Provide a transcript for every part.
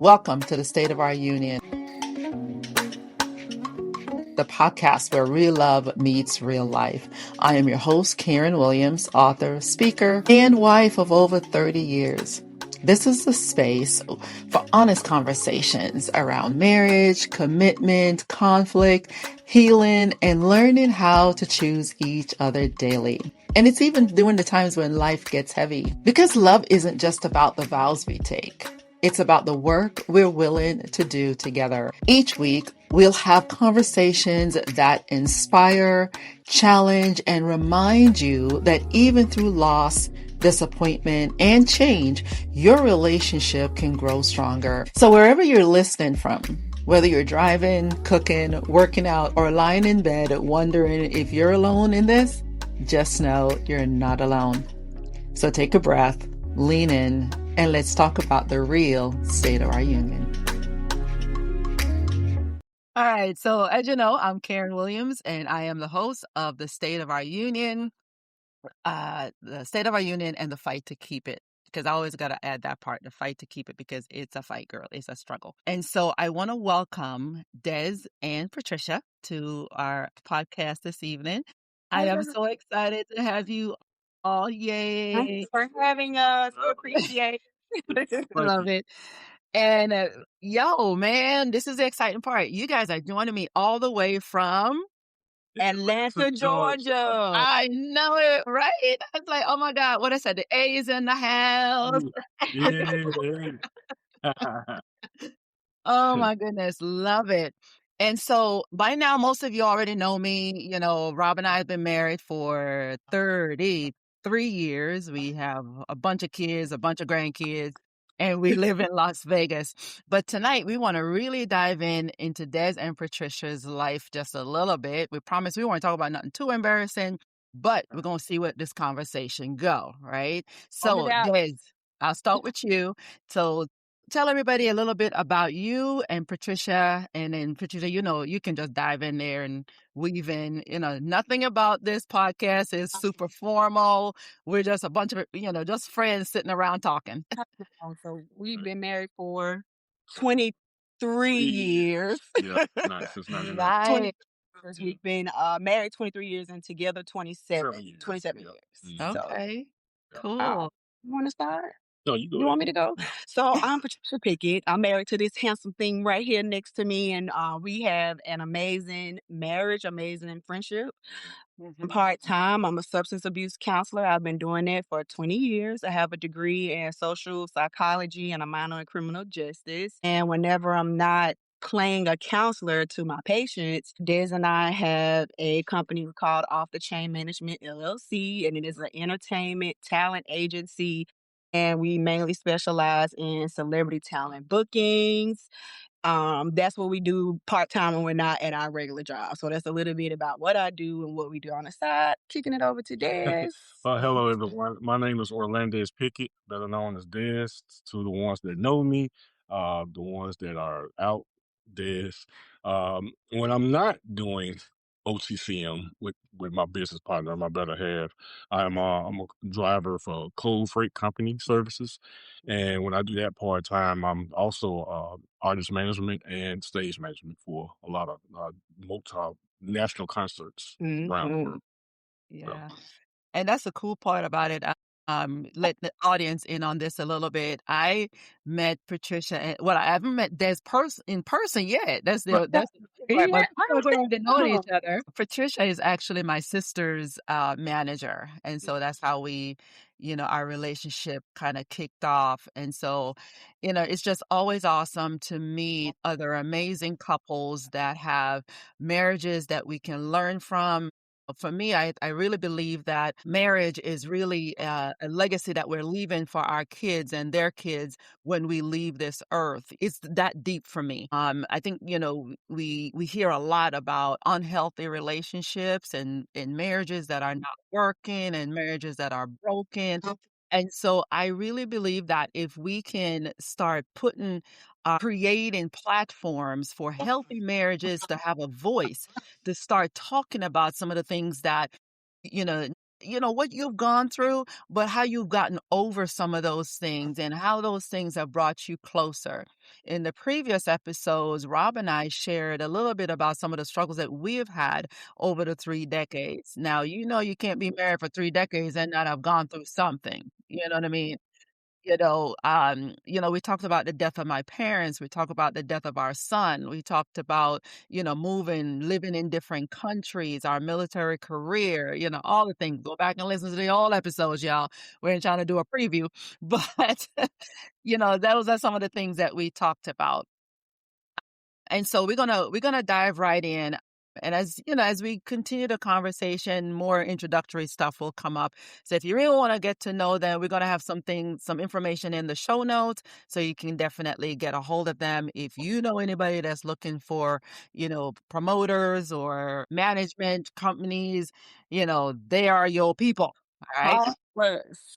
Welcome to the State of Our Union, the podcast where real love meets real life. I am your host, Karen Williams, author, speaker, and wife of over 30 years. This is the space for honest conversations around marriage, commitment, conflict, healing, and learning how to choose each other daily. And it's even during the times when life gets heavy, because love isn't just about the vows we take. It's about the work we're willing to do together. Each week, we'll have conversations that inspire, challenge, and remind you that even through loss, disappointment, and change, your relationship can grow stronger. So wherever you're listening from, whether you're driving, cooking, working out, or lying in bed wondering if you're alone in this, just know you're not alone. So take a breath, lean in, and let's talk about the real state of our union. All right. So as you know, I'm Karen Williams, and I am the host of the State of Our Union, the State of Our Union and the Fight to Keep It. Because I always got to add that part, the fight to keep it, because it's a fight, girl. It's a struggle. And so I want to welcome Dez and Patricia to our podcast this evening. I am so excited to have you all. Yay. Thanks for having us. We appreciate it. Love it. And yo, man, this is the exciting part. You guys are joining me all the way from Atlanta, Georgia. I know it, right? I was like, oh my God, what I said, the A is in the house. Oh my goodness, love it. And so by now, most of you already know me. You know, Rob and I have been married for 33 years. We have a bunch of kids, a bunch of grandkids, and we live in Las Vegas. But tonight, we want to really dive into Dez and Patricia's life just a little bit. We promise we won't talk about nothing too embarrassing, but we're going to see what this conversation go, right? So, Dez, I'll start with you. So tell everybody a little bit about you and Patricia. And then Patricia, you can just dive in there and weave in, nothing about this podcast is super formal. We're just a bunch of, just friends sitting around talking. So we've been married for 23 years. Yeah, nice. It's not Right. We've been married 23 years and together 27 years. 27 years. Okay. So, Cool. you want to start? No, you go. You want me to go? So I'm Patricia Pickett. I'm married to this handsome thing right here next to me, and we have an amazing marriage, amazing friendship. I'm part-time. I'm a substance abuse counselor. I've been doing that for 20 years. I have a degree in social psychology and a minor in criminal justice. And whenever I'm not playing a counselor to my patients, Dez and I have a company called Off the Chain Management LLC, and it is an entertainment talent agency. And we mainly specialize in celebrity talent bookings. That's what we do part-time when we're not at our regular job. So that's a little bit about what I do and what we do on the side. Kicking it over to Dez. Hello, everyone. My name is Orlando Pickett, better known as Dez. To the ones that know me, the ones that are out, Dez. When I'm not doing OTCM with my business partner, my better half, I'm a driver for Cold Freight Company Services, and when I do that part time, I'm also artist management and stage management for a lot of multinational concerts around the world. Yeah. And that's the cool part about it. Let the audience in on this a little bit. I met Patricia, I haven't met Des in person yet. That's the part, but we're already knowing each other. Patricia is actually my sister's manager, and so that's how we, our relationship kind of kicked off. And so, it's just always awesome to meet other amazing couples that have marriages that we can learn from. For me, I really believe that marriage is really a legacy that we're leaving for our kids and their kids when we leave this earth. It's that deep for me. I think, we hear a lot about unhealthy relationships and marriages that are not working and marriages that are broken. And so I really believe that if we can start creating platforms for healthy marriages to have a voice, to start talking about some of the things that, what you've gone through, but how you've gotten over some of those things and how those things have brought you closer. In the previous episodes, Rob and I shared a little bit about some of the struggles that we've had over the 3 decades. Now, you can't be married for 3 decades and not have gone through something. You know what I mean? We talked about the death of my parents. We talked about the death of our son. We talked about, moving, living in different countries, our military career, all the things. Go back and listen to the all episodes, y'all. We ain't trying to do a preview, but, those are some of the things that we talked about. And so we're gonna dive right in. And as we continue the conversation, more introductory stuff will come up. So if you really want to get to know them, we're gonna have some information in the show notes, so you can definitely get a hold of them. If you know anybody that's looking for, promoters or management companies, they are your people. All right. Yes.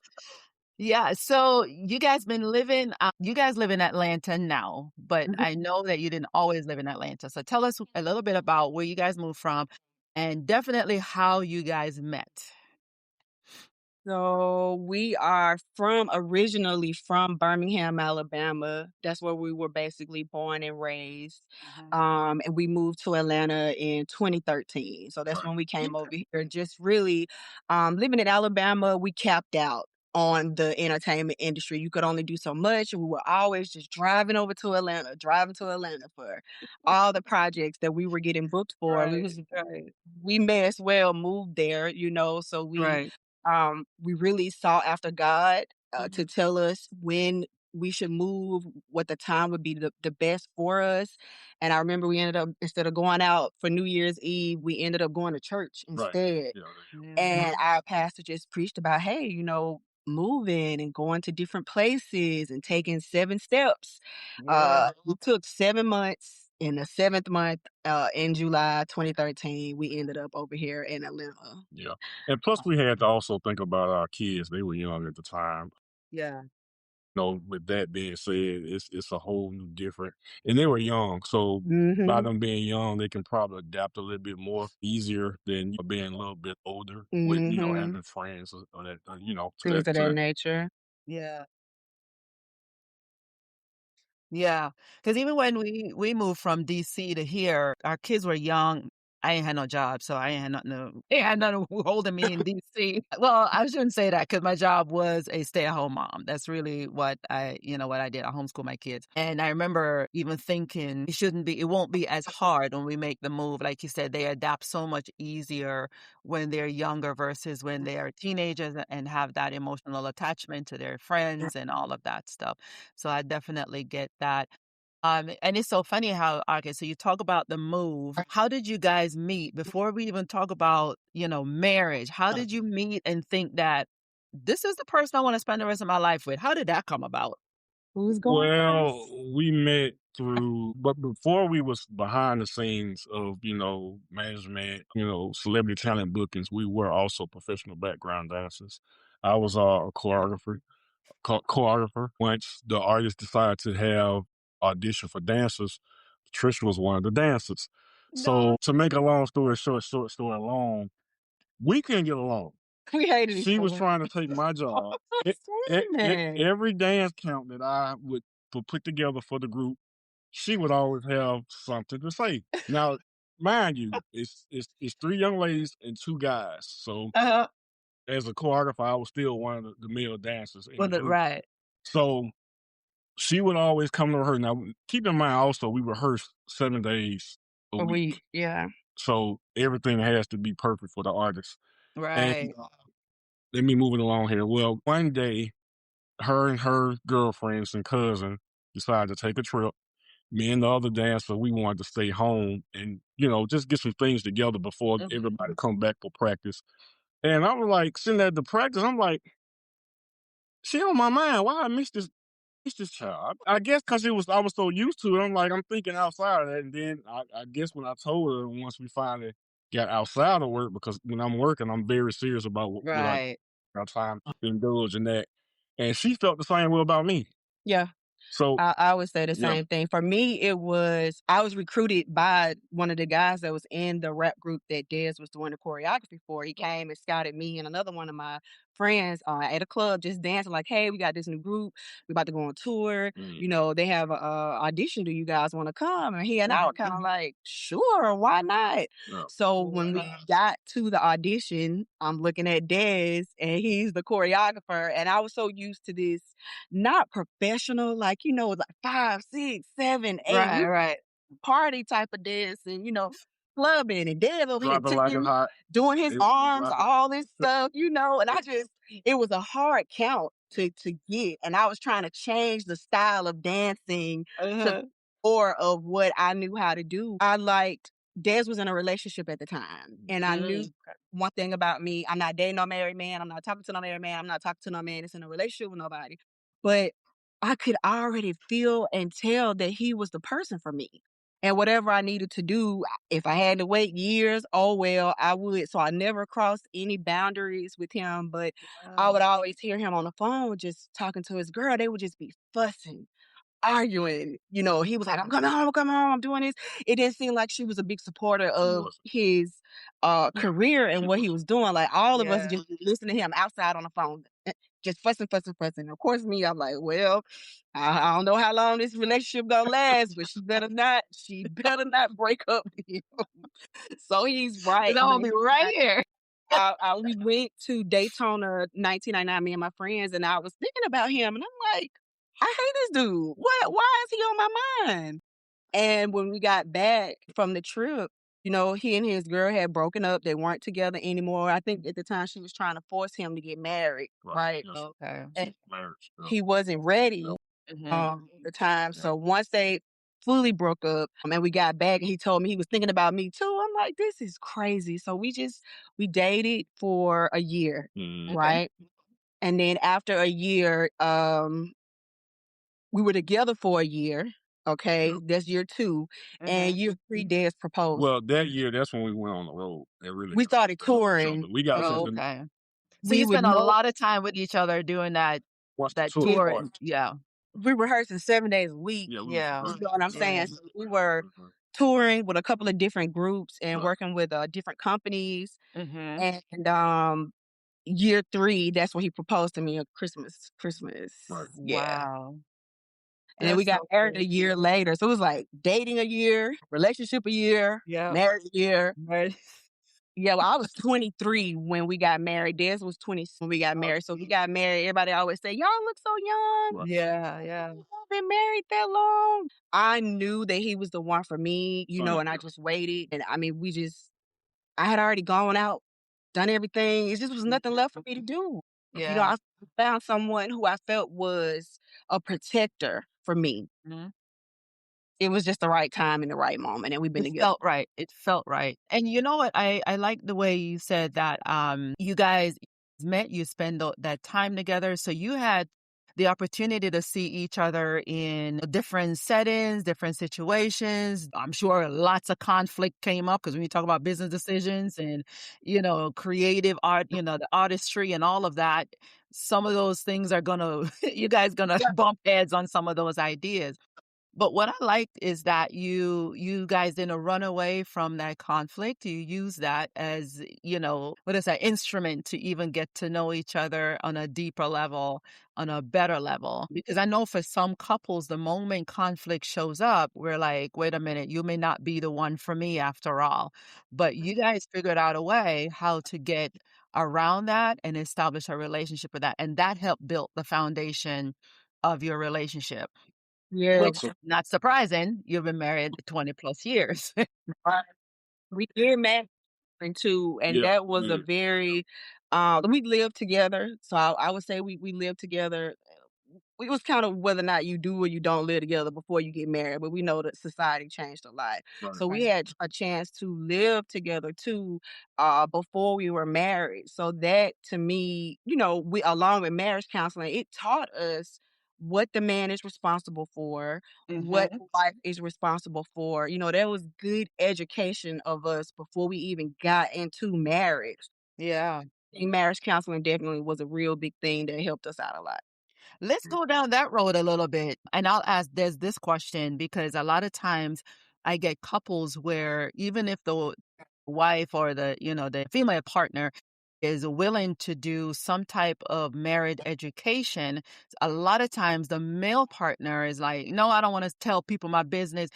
Yeah, so you guys live in Atlanta now, but Mhm. I know that you didn't always live in Atlanta. So tell us a little bit about where you guys moved from and definitely how you guys met. So we are originally from Birmingham, Alabama. That's where we were basically born and raised. Mhm. And we moved to Atlanta in 2013. So that's when we came over here. Just really living in Alabama, we capped out on the entertainment industry. You could only do so much. We were always just driving to Atlanta for all the projects that we were getting booked for. Right, right, We may as well move there, so right. we really sought after God to Mhm. tell us when we should move, what the time would be the best for us. And I remember we ended up, instead of going out for New Year's Eve, we ended up going to church instead. Yeah. And our pastor just preached about, hey, moving and going to different places and taking 7 steps. Yeah. We took 7 months. In the seventh month, in July 2013, we ended up over here in Atlanta. And plus, we had to also think about our kids. They were young at the time. Yeah. With that being said, it's a whole new different, and they were young. So by Mhm. them being young, they can probably adapt a little bit more easier than being a little bit older with Mhm. having friends or that to Things that of that nature. Yeah. Yeah, because even when we moved from DC to here, our kids were young. I ain't had no job, so I ain't had nothing ain't had nothing holding me in DC. Well, I shouldn't say that because my job was a stay-at-home mom. That's really what I did. I homeschool my kids. And I remember even thinking it won't be as hard when we make the move. Like you said, they adapt so much easier when they're younger versus when they are teenagers and have that emotional attachment to their friends and all of that stuff. So I definitely get that. And it's so funny how, okay, so you talk about the move. How did you guys meet before we even talk about, marriage? How did you meet and think that this is the person I want to spend the rest of my life with? How did that come about? Who's going Well, first? we met through, but before we was behind the scenes of, management, celebrity talent bookings, we were also professional background dancers. I was a choreographer. Once the artist decided to have audition for dancers, Patricia was one of the dancers. No, So to make a long story short story long, we couldn't get along. we hated each She was other. trying to take my job. Saying Every dance count that I would put together for the group, she would always have something to say. Now, mind you, it's three young ladies and two guys. So Uh-huh. as a choreographer, I was still one of the male dancers in the group. Right. So she would always come to her. Now, keep in mind also, we rehearse 7 days a week. Yeah. So everything has to be perfect for the artist. And Right. let me move it along here. Well, one day, her and her girlfriends and cousin decided to take a trip. Me and the other dancer, we wanted to stay home and, just get some things together before Mhm. everybody come back for practice. And I was like, sitting at the practice, I'm like, she on my mind. Why I missed this child? I guess because I was so used to it. I'm thinking outside of that. And then I guess when I told her, once we finally got outside of work, because when I'm working, I'm very serious about what I Right. got time to indulge in that. And she felt the same way about me. Yeah. So I would say the yeah. same thing. For me, I was recruited by one of the guys that was in the rap group that Dez was doing the choreography for. He came and scouted me and another one of my friends at a club just dancing like, hey, we got this new group. We about to go on tour. They have a audition. Do you guys want to come? And he and I were kind of like, sure, why not? Yeah. So when we got to the audition, I'm looking at Dez and he's the choreographer. And I was so used to this, not professional, like, like 5, 6, 7, 8 we Right. party type of dancing, clubbing and Dez over here Dropping like a hot. doing his arms, dropping. all this stuff, and it was a hard count to get. And I was trying to change the style of dancing to more of what I knew how to do. Dez was in a relationship at the time. And I knew one thing about me, I'm not dating no married man. I'm not talking to no married man. I'm not talking to no man that's in a relationship with nobody. But I could already feel and tell that he was the person for me. And whatever I needed to do, if I had to wait years, oh well, I would. So I never crossed any boundaries with him, but I would always hear him on the phone just talking to his girl. They would just be fussing, arguing. He was like, I'm coming home, I'm doing this. It didn't seem like she was a big supporter of his career and what he was doing. Like all of us just listening to him outside on the phone, just fussing, fussing, fussing. Of course, me, I'm like, well, I don't know how long this relationship gonna last, but she better not break up with him. So he's right. I'm gonna be right here. We went to Daytona 1999, me and my friends, and I was thinking about him, and I'm like, I hate this dude. Why is he on my mind? And when we got back from the trip, he and his girl had broken up. They weren't together anymore. I think at the time she was trying to force him to get married, right? Yes. Okay. And Marriage. Yeah. he wasn't ready at the time. So once they fully broke up and we got back and he told me he was thinking about me too, I'm like, this is crazy. So we dated for a year, right? And then after a year, we were together for a year. Okay, that's year 2. And year 3, Dez proposed. Well, that year, that's when we went on the road. We started touring. We got Okay. So We you would spent a know lot of time with each other doing that tour. Yeah. we rehearsing 7 days a week. Yeah. You know what I'm saying? So we were touring with a couple of different groups and working with different companies. And year 3, that's when he proposed to me on Christmas. Yeah. Wow. And then we got married a year later. So it was like dating a year, relationship a year, marriage a year. Yeah, well, I was 23 when we got married. Dez was 20 when we got married. So we got married. Everybody always say, y'all look so young. Yeah. Y'all been married that long. I knew that he was the one for me, and I just waited. And I mean, I had already gone out, done everything. It just was nothing left for me to do. Yeah. I found someone who I felt was a protector for me. It was just the right time and the right moment, and we've been together. It felt right. And you know what? I like the way you said that you guys met, you spend that time together. So you had the opportunity to see each other in different settings, different situations. I'm sure lots of conflict came up because when you talk about business decisions and, creative art, the artistry and all of that, some of those things are you guys gonna bump heads on some of those ideas. But what I liked is that you guys didn't run away from that conflict. You use that as, what is that instrument to even get to know each other on a deeper level, on a better level. Because I know for some couples, the moment conflict shows up, we're like, wait a minute, you may not be the one for me after all. But you guys figured out a way how to get around that and establish a relationship with that. And that helped build the foundation of your relationship. Yeah. Which, not surprising, you've been married 20 plus years. We did marry too, and that was a very we lived together. So I would say we lived together. It was kind of whether or not you do or you don't live together before you get married, but we know that society changed a lot. So we had a chance to live together too before we were married. So that to me, we along with marriage counseling, it taught us what the man is responsible for, what the wife is responsible for. There was good education of us before we even got into marriage. Yeah. I think marriage counseling definitely was a real big thing that helped us out a lot. Let's go down that road a little bit. And I'll ask Des this question because a lot of times I get couples where even if the wife or the female partner is willing to do some type of marriage education, a lot of times the male partner is like, no, I don't want to tell people my business.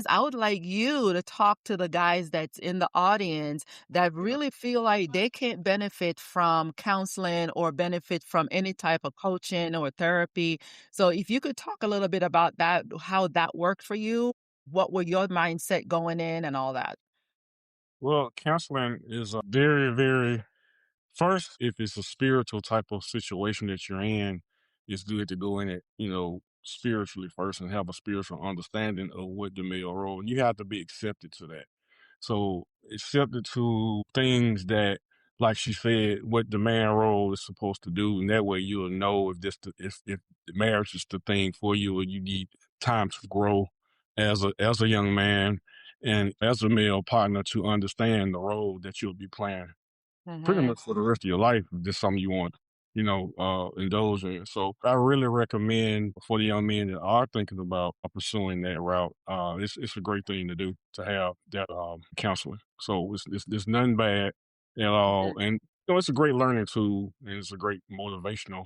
I would like you to talk to the guys that's in the audience that really feel like they can't benefit from counseling or benefit from any type of coaching or therapy. So if you could talk a little bit about that, how that worked for you, what were your mindset going in and all that? Well, counseling is a very, very first, if it's a spiritual type of situation that you're in, it's good to go in it, spiritually first and have a spiritual understanding of what the male role. And you have to be accepted to that. So accepted to things that, like she said, what the man role is supposed to do, and that way you'll know if the marriage is the thing for you, or you need time to grow as a young man and as a male partner to understand the role that you'll be playing pretty Mm-hmm. much for the rest of your life if this something you want, indulge in. So I really recommend for the young men that are thinking about pursuing that route. It's a great thing to do to have that counseling. So it's nothing bad at all, and it's a great learning tool, and it's a great motivational,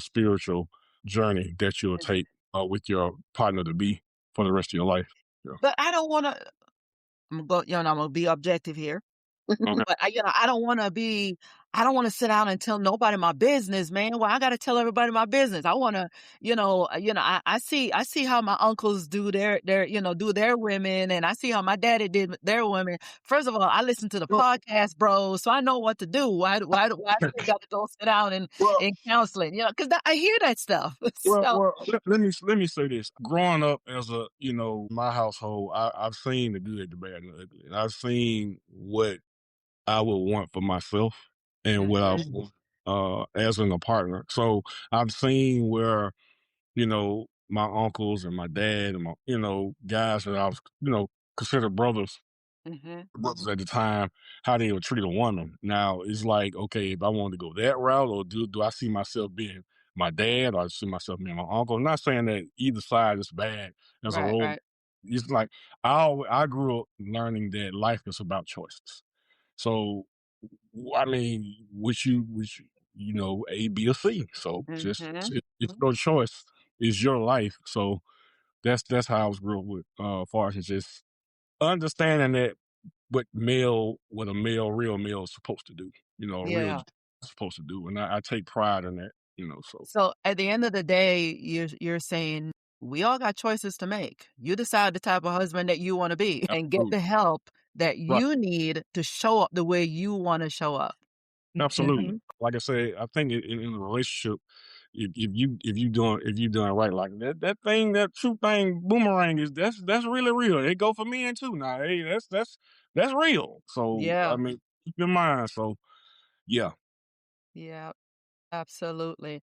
spiritual journey that you'll take with your partner to be for the rest of your life. Yeah. But I don't want to. I'm gonna be objective here. Okay. But I don't want to sit down and tell nobody my business, man. Well, I got to tell everybody my business. I want to, I see how my uncles do do their women, and I see how my daddy did their women. First of all, I listen to the Well, podcast, bro, so I know what to do. Why do we got to go sit down and well, in counseling? Because I hear that stuff. Well, So, well, let me say this. Growing up as my household, I've seen the good, the bad, and the ugly. And I've seen what I would want for myself and what I hmm want as in a partner. So I've seen where, my uncles and my dad and my, guys that I was, considered hmm brothers at the time, how they would treat a woman. Now it's like, okay, if I want to go that route, or do I see myself being my dad, or I see myself being my uncle? I'm not saying that either side is bad as a right, role. right, It's like I grew up learning that life is about choices. So I mean, A, B, or C. So just hmm it's your choice. It's your life. So that's how I was grew up with. Far as just understanding that what a real male is supposed to do, a real yeah. supposed to do. And I take pride in that, so. So at the end of the day, you're saying we all got choices to make. You decide the type of husband that you want to be and get the Absolutely. help that Right. you need to show up the way you want to show up. Absolutely. Like I say, I think in a relationship, if you doing right, like that true thing boomerang that's really real. It go for men too now. Hey, that's real. So I Yeah. mean, keep in mind. So yeah. Yeah, absolutely.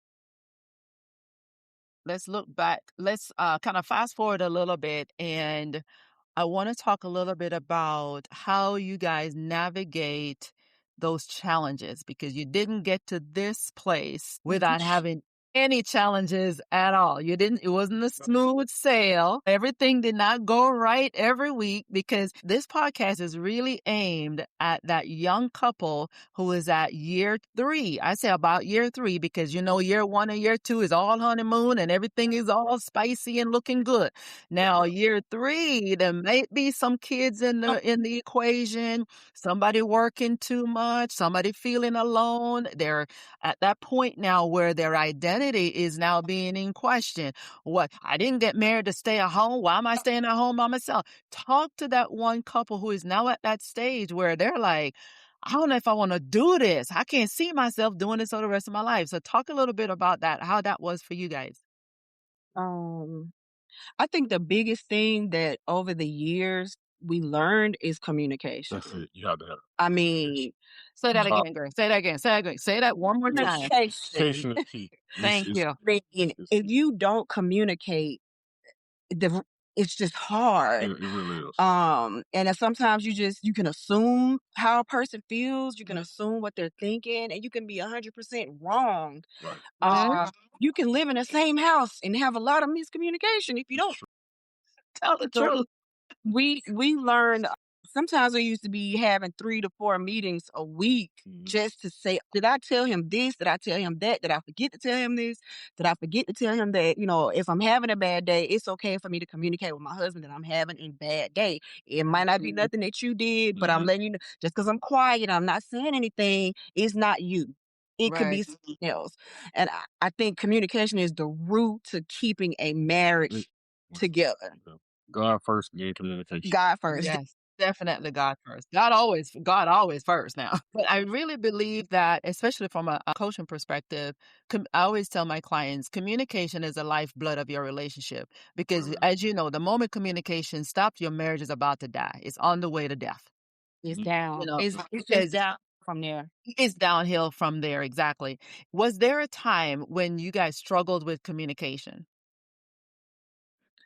Let's look back. Let's kind of fast forward a little bit, and I want to talk a little bit about how you guys navigate those challenges because you didn't get to this place without having any challenges at all. It wasn't a smooth sail. Everything did not go right every week because this podcast is really aimed at that young couple who is at year 3. I say about year 3 because year 1 and year 2 is all honeymoon and everything is all spicy and looking good. Now, year 3, there may be some kids in the equation, somebody working too much, somebody feeling alone. They're at that point now where their identity is now being in question. What? I didn't get married to stay at home. Why am I staying at home by myself? Talk to that one couple who is now at that stage where they're like, I don't know if I want to do this. I can't see myself doing this for the rest of my life. So talk a little bit about that, how that was for you guys. Um, I think the biggest thing that over the years we learned is communication. That's it. You have to have I mean, Say that uh, again, girl. Say that again. Say that again. Say that one more time. communication. communication is key. Thank you. I mean, if you don't communicate, the it's just hard. It really is. And then sometimes you can assume how a person feels, you can assume what they're thinking, and you can be 100% wrong. Right. You can live in the same house and have a lot of miscommunication if you It's don't true. tell the truth. We learned sometimes we used to be having 3 to 4 meetings a week just to say, "Did I tell him this? Did I tell him that? Did I forget to tell him this? Did I forget to tell him that?" If I'm having a bad day, it's okay for me to communicate with my husband that I'm having a bad day. It might not be nothing that you did, but I'm letting you know just because 'cause I'm quiet, I'm not saying anything, it's not you. It could be something else. And I think communication is the root to keeping a marriage together. Yeah. God first, then communication. God first. Yes, definitely God first. God always first now. But I really believe that, especially from a coaching perspective, I always tell my clients, communication is the lifeblood of your relationship. Because Right. as you know, the moment communication stops, your marriage is about to die. It's on the way to death. It's Mhm. You down. know, It's just because down from there. it's downhill from there. Exactly. Was there a time when you guys struggled with communication?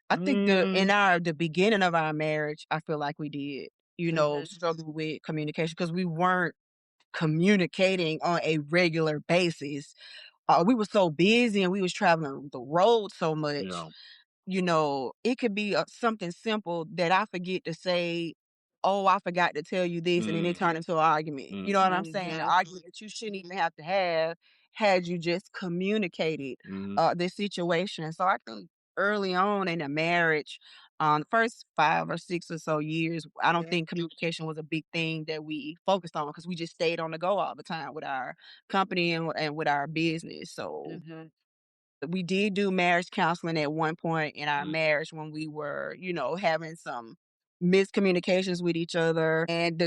I think Mm, the beginning of our marriage, I feel like we did, struggle with communication because we weren't communicating on a regular basis. We were so busy and we was traveling the road so much. yeah. It could be something simple that I forget to say, "Oh, I forgot to tell you this," and then it Mm, turned into an argument. You know what I'm saying? An argument that you shouldn't even have to have had you just communicated mhm. this situation. So I think early on in a marriage, the first 5 or 6 or so years, I don't think communication was a big thing that we focused on because we just stayed on the go all the time with our company and with our business. So we did do marriage counseling at one point in our Mm, marriage when we were, having some miscommunications with each other. And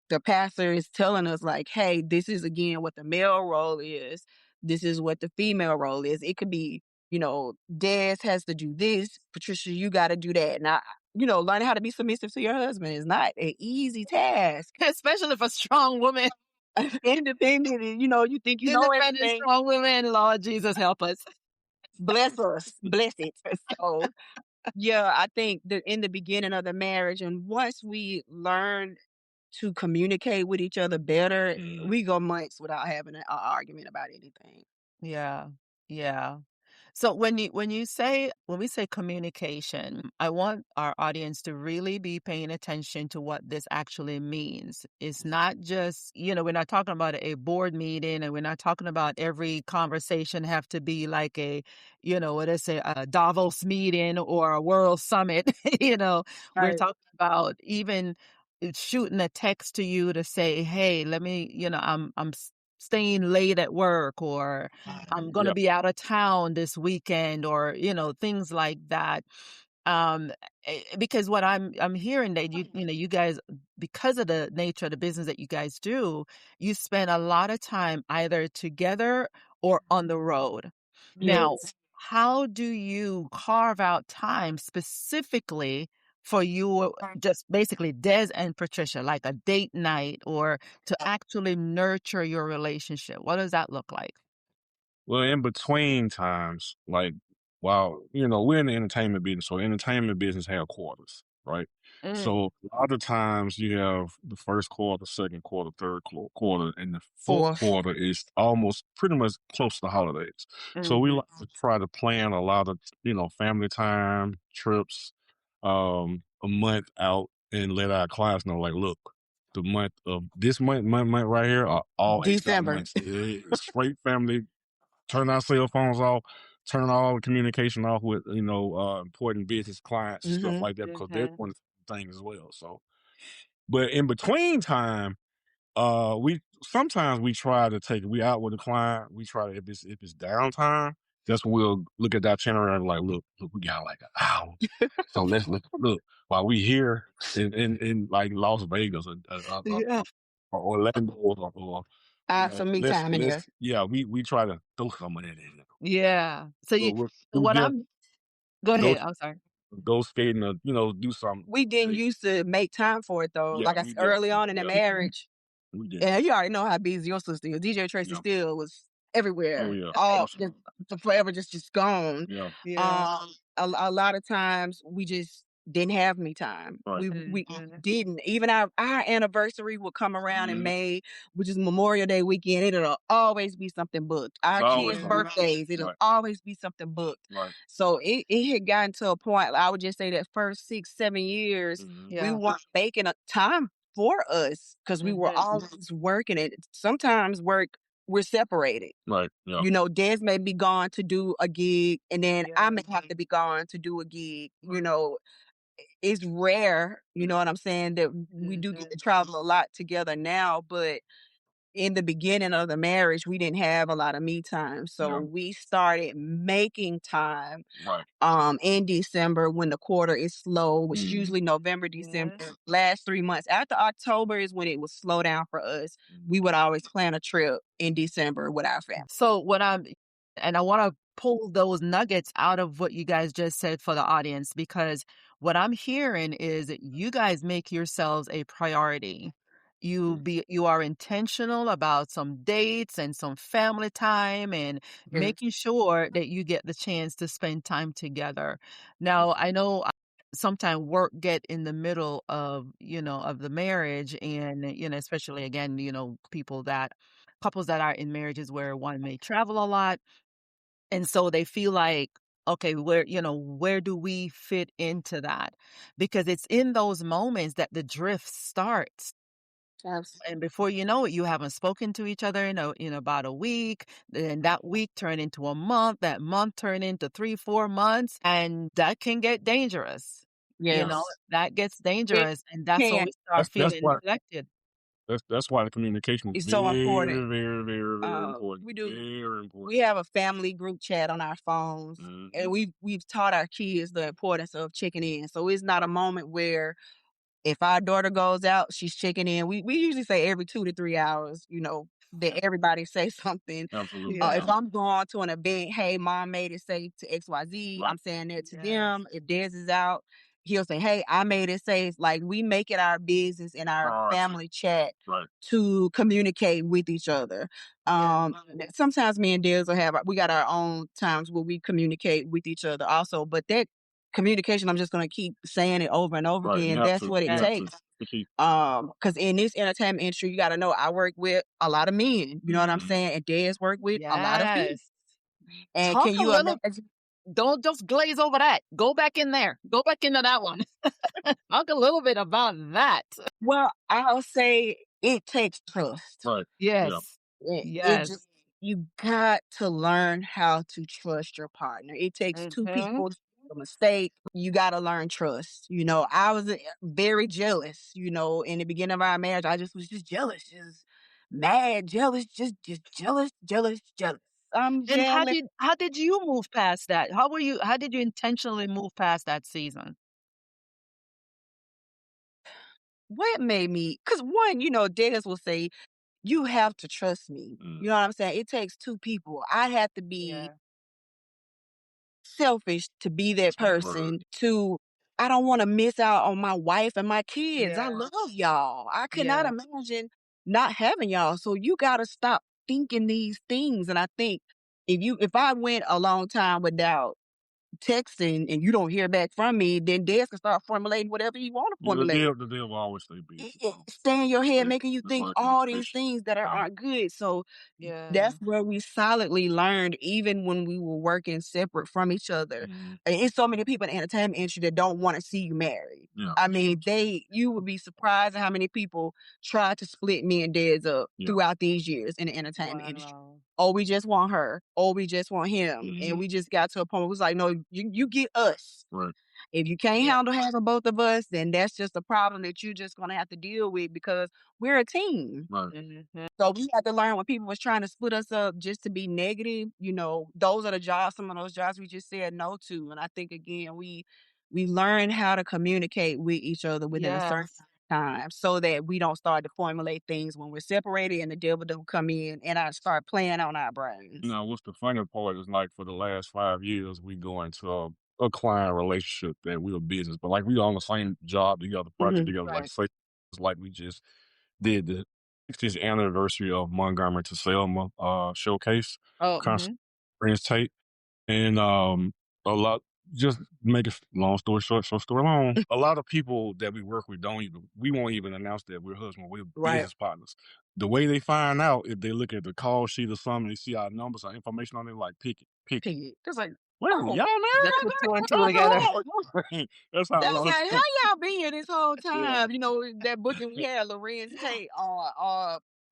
the pastor is telling us, like, hey, this is again what the male role is. This is what the female role is. It could be, Dez has to do this. Patricia, you got to do that. Now, learning how to be submissive to your husband is not an easy task. Especially for strong women, Independent, and you think you know independent, everything. strong women. Lord Jesus, help us. Bless us, bless it. So yeah, I think that in the beginning of the marriage, and once we learn to communicate with each other better, mm, we go months without having an argument about anything. Yeah. Yeah. So when we say communication, I want our audience to really be paying attention to what this actually means. It's not just, we're not talking about a board meeting, and we're not talking about every conversation have to be like what is it, a Davos meeting or a world summit. We're Right. talking about even shooting a text to you to say, "Hey, let me, staying late at work," or "I'm going to yeah. be out of town this weekend," or, things like that. Um, because what I'm hearing that you guys, because of the nature of the business that you guys do, you spend a lot of time either together or on the road. Now, Yes. how do you carve out time specifically for you, just basically Des and Patricia, like a date night, or to actually nurture your relationship? What does that look like? Well, in between times, like while we're in the entertainment business, so entertainment business have quarters, right? Mm. So a lot of times you have the first quarter, second quarter, third quarter, and the fourth Fourth. quarter is almost pretty much close to holidays. So we like to try to plan a lot of family time, trips, a month out, and let our clients know, like, look, the month of this month right here are all A December. months. It's straight family. Turn our cell phones off, turn all the communication off with, important business clients and stuff Hmm. like that, because they're doing things as well. So, but in between time, we sometimes we try to take we out with the client. We try to if it's downtime, that's when we'll look at that itinerary and like, look, we got like an hour. So let's look while we here in like Las Vegas Yeah. or Orlando or Some me let's time in there. let's yeah we try to throw some of that in there. Yeah. So we'll So do what this, I'm Go go ahead. I'm sorry. go skating or do something. We didn't Like, used to make time for it though. yeah, Like I we said did. early on in the Yeah, marriage, we did. and you already know how busy your sister is. DJ Tracy Yeah. still was Oh everywhere, yeah. all Absolutely. forever, just gone. Yeah. Yeah. A lot of times we just didn't have me time. Right. We didn't. Even our anniversary will come around in May, which is Memorial Day weekend. It'll always be something booked. Our always kids' something. birthdays, it'll Right. always be something booked. Right. So it had gotten to a point, I would just say that first 6, 7 years, we Yeah. weren't making a time for us because we were always working it. Sometimes we're separated. Right. Yeah. You know, Des may be gone to do a gig, and then I may have to be gone to do a gig. You know, it's rare, you know what I'm saying, that we do get to travel a lot together now, but in the beginning of the marriage, we didn't have a lot of me time. So we started making time Right. in December when the quarter is slow, which is usually November, December, last 3 months. After October is when it would slow down for us. We would always plan a trip in December with our family. So and I want to pull those nuggets out of what you guys just said for the audience, because what I'm hearing is that you guys make yourselves a priority. You are intentional about some dates and some family time and making sure that you get the chance to spend time together. Now, I know sometimes work get in the middle of, of the marriage, and, especially again, couples that are in marriages where one may travel a lot. And so they feel like, okay, where do we fit into that? Because it's in those moments that the drift starts. Absolutely. And before you know it, you haven't spoken to each other in about a week. Then that week turn into a month. That month turn into 3, 4 months. And that can get dangerous. Yes. That gets It dangerous. And that's when can. we start That's feeling why neglected. that's why the communication is It's so very, important. very, very, very important. We do. Very We important. have a family group chat on our phones, and we've taught our kids the importance of checking in. So it's not a moment where if our daughter goes out, she's checking in. We usually say every 2 to 3 hours, that everybody say something. Absolutely. If I'm going to an event, hey, mom made it safe to XYZ, I'm saying that to them. If Dez is out, he'll say, hey, I made it safe. Like, we make it our business in our family chat Right. to communicate with each other. Sometimes me and Dez we got our own times where we communicate with each other also, but that communication, I'm just going to keep saying it over and over Right. again. That's what it takes. The key. Because in this entertainment industry, you got to know, I work with a lot of men. You know what I'm saying? And Dez work with a lot of men. Yes. And Talk can a you little. imagine? Don't just glaze over that. Go back in there. Go back into that one. Talk a little bit about that. Well, I'll say it takes trust. Right. Yes. It Yes. just, you got to learn how to trust your partner. It takes two people to make a mistake. You got to learn trust. I was very jealous. In the beginning of our marriage, I just was just jealous, just mad, jealous, just jealous, jealous, jealous. I'm And how jealous. did you move past that? How did you intentionally move past that season? What made me? Because one, Dennis will say, you have to trust me. You know what I'm saying? It takes two people. I have to be selfish to be that person I don't want to miss out on my wife and my kids. I love y'all. I could not imagine not having y'all. So you got to stop thinking these things. And I think if I went a long time without texting and you don't hear back from me, then Des can start formulating whatever you want to formulate. The deal will always stay busy. Stay in your head, Right. making you That's think why all these communication. things that aren't good. So Yeah. that's where we solidly learned, even when we were working separate from each other. And it's so many people in the entertainment industry that don't want to see you married. Yeah. I mean, you would be surprised at how many people tried to split me and Dez up throughout these years in the entertainment industry. Oh, we just want her. Oh, we just want him. And we just got to a point where it was like, no, you get us. Right. If you can't handle having both of us, then that's just a problem that you're just going to have to deal with, because we're a team. Right. So we had to learn, when people was trying to split us up just to be negative, those are the jobs, some of those jobs we just said no to. And I think, again, we learned how to communicate with each other within a certain time, so that we don't start to formulate things when we're separated and the devil don't come in and I start playing on our brains. Now, what's the funny part is, like, for the last 5 years, we go into a client relationship that we're a business, but like we on the same job together, project together. Like, say, it's like we just did the 60th anniversary of Montgomery to Selma showcase Oh, concert, Prince Tate, and a lot just make a long story short, short story long. A lot of people that we work with we won't even announce that we're husband, we're Right. business partners. The way they find out, if they look at the call sheet or something, they see our numbers, our information on it, like pick it. Just like, Wait a minute, y'all just married? put two and two together. That's how That was long. like, how y'all been here this whole Yeah. time? You know, that booking we had Lorenz Tate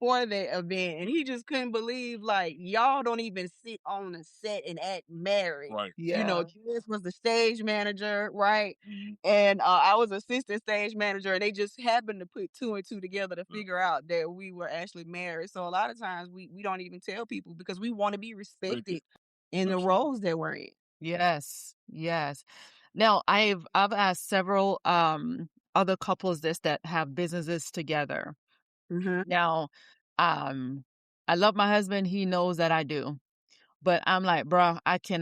for the event, and he just couldn't believe, like, y'all don't even sit on the set and act married. Right. You know, Yeah. this was the stage manager, right? And I was assistant stage manager, and they just happened to put two and two together to figure out that we were actually married. So a lot of times we don't even tell people because we want to be respected in the roles that we're in. Yes. Yes. Now, I've asked several other couples this that have businesses together. Mm-hmm. Now, I love my husband. He knows that I do. But I'm like, bro, I could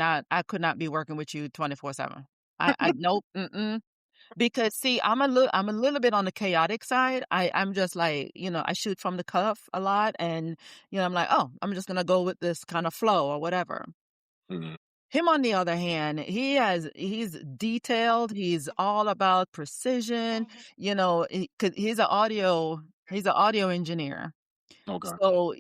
not be working with you 24/7. I nope, mm-mm. Because see, I'm a little bit on the chaotic side. I'm just like, I shoot from the cuff a lot, and I'm like, oh, I'm just gonna go with this kind of flow or whatever. Mhm. Him, on the other hand, he's detailed. He's all about precision. He's an audio engineer. Okay. So,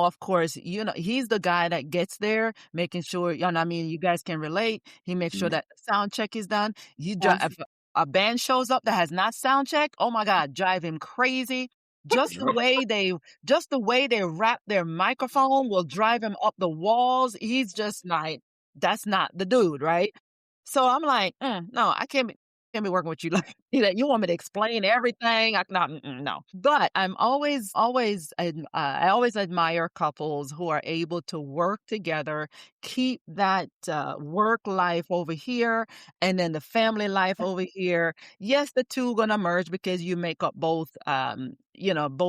of course, he's the guy that gets there, making sure, you guys can relate. He makes sure Mhm. that the sound check is done. Yes. If a band shows up that has not sound checked, oh my God, drive him crazy. Just just the way they wrap their microphone will drive him up the walls. He's just like, that's not the dude, right? So I'm like, no, I can't be working with you like that. You want me to explain everything? No. But I always admire couples who are able to work together, keep that work life over here, and then the family life over here. Yes, the two gonna merge because you make up both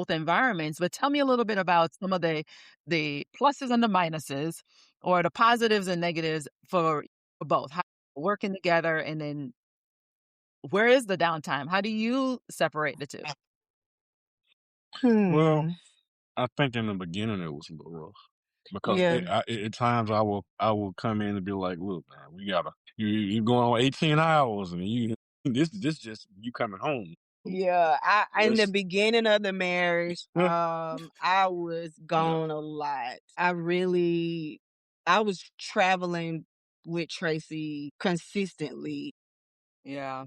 environments. But tell me a little bit about some of the pluses and the minuses, or the positives and negatives for both. How working together, and then where is the downtime? How do you separate the two? Well, Hmm. I think in the beginning it was a little rough because Yeah. at times I will come in and be like, look, man, we gotta you going on 18 hours and this just you coming home. Yeah. In the Yes. beginning of the marriage, I was Yeah. gone a lot. I was traveling with Tracy consistently. Yeah.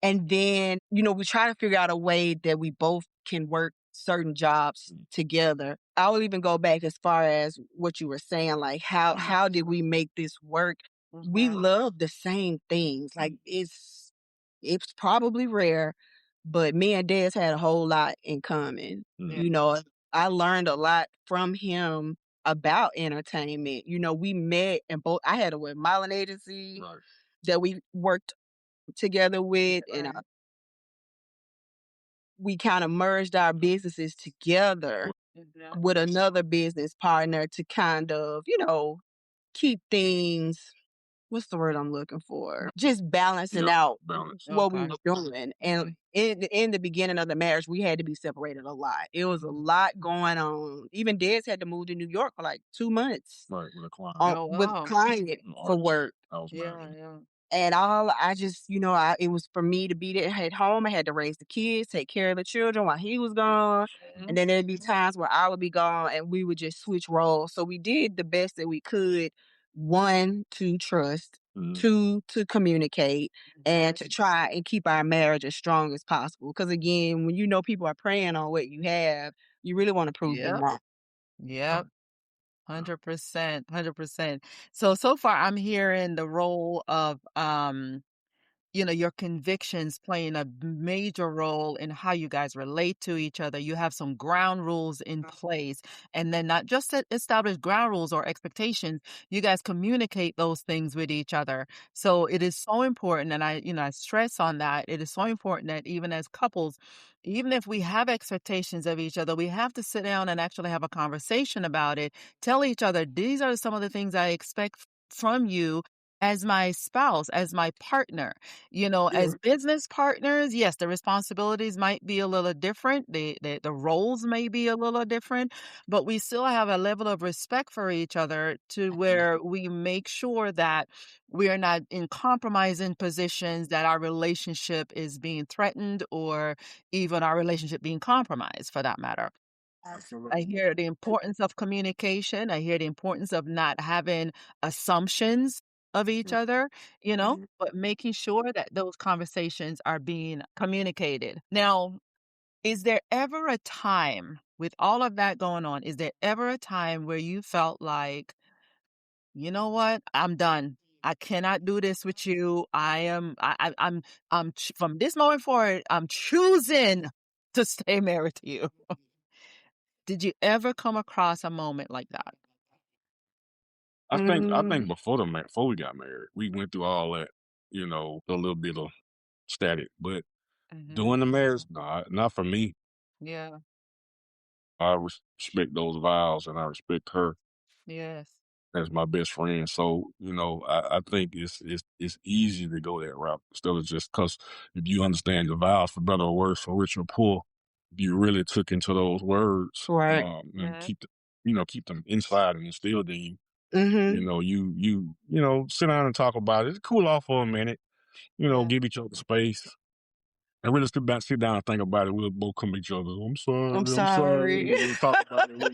And then, we try to figure out a way that we both can work certain jobs together. I will even go back as far as what you were saying, like how did we make this work? We love the same things. Like it's probably rare, but me and Dez had a whole lot in common. Mhm. I learned a lot from him about entertainment. We met and both I had a modeling agency Right. that we worked together with, and we kind of merged our businesses together with another business partner to kind of, keep things, what's the word I'm looking for? Just balancing out Balance. what we Okay. were doing. And in the beginning of the marriage, we had to be separated a lot. It was a lot going on. Even Dez had to move to New York for like 2 months Right, with a client. Oh, with wow. client for work. I was Yeah, married. yeah. And I just, it was for me to be there at home. I had to raise the kids, take care of the children while he was gone. And then there'd be times where I would be gone and we would just switch roles. So we did the best that we could. One, to trust. Mhm. Two, to communicate, and to try and keep our marriage as strong as possible. Because again, when people are preying on what you have, you really want to prove them Yep. wrong. Yep. 100%. 100%. So far I'm hearing the role of your convictions playing a major role in how you guys relate to each other. You have some ground rules in place, and then not just establish ground rules or expectations, you guys communicate those things with each other. So it is so important. And I stress on that. It is so important that even as couples, even if we have expectations of each other, we have to sit down and actually have a conversation about it. Tell each other, these are some of the things I expect from you, as my spouse, as my partner. As business partners, yes, the responsibilities might be a little different. The roles may be a little different, but we still have a level of respect for each other to where we make sure that we are not in compromising positions, that our relationship is being threatened or even our relationship being compromised for that matter. I hear the importance of communication. I hear the importance of not having assumptions of each other, but making sure that those conversations are being communicated. Now, is there ever a time with all of that going on, is there ever a time where you felt like, you know what? I'm done. I cannot do this with you. From this moment forward, I'm choosing to stay married to you. Did you ever come across a moment like that? I think before we got married, we went through all that, a little bit of static. But Mhm. during the marriage, nah, not for me. Yeah. I respect those vows, and I respect her Yes. as my best friend. So, I think it's easy to go that route instead of just because if you understand the vows for better or worse, for rich or poor, if you really took into those words, Right. and Yeah. keep them inside and instilled in you. Mm-hmm. Sit down and talk about it. Cool off for a minute. Yeah. Give each other space. And really sit down and think about it. We'll both come to each other. I'm I'm sorry. I'm sorry. sorry. We'll talk about it. We'll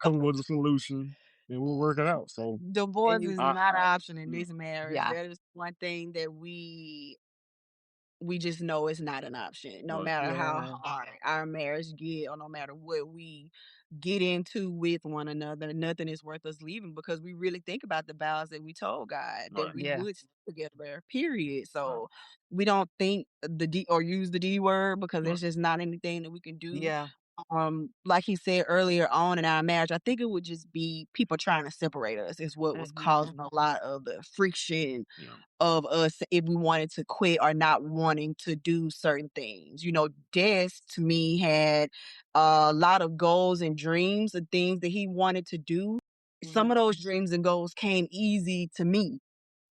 come up with a solution, and we'll work it out. So, Divorce is I, not an I option in yeah, this marriage. Yeah. That is one thing that we just know it's not an option. No right. matter how Yeah. hard our marriage get or no matter what we get into with one another, nothing is worth us leaving because we really think about the vows that we told God that Right. we Yeah. would stick together, period. Right. So we don't think the D or use the D word because Right. there's just not anything that we can do. Yeah. Like he said earlier on in our marriage, I think it would just be people trying to separate us is what was Mhm. causing a lot of the friction Yeah. of us if we wanted to quit or not wanting to do certain things. Des to me had a lot of goals and dreams and things that he wanted to do. Some Mhm. of those dreams and goals came easy to me.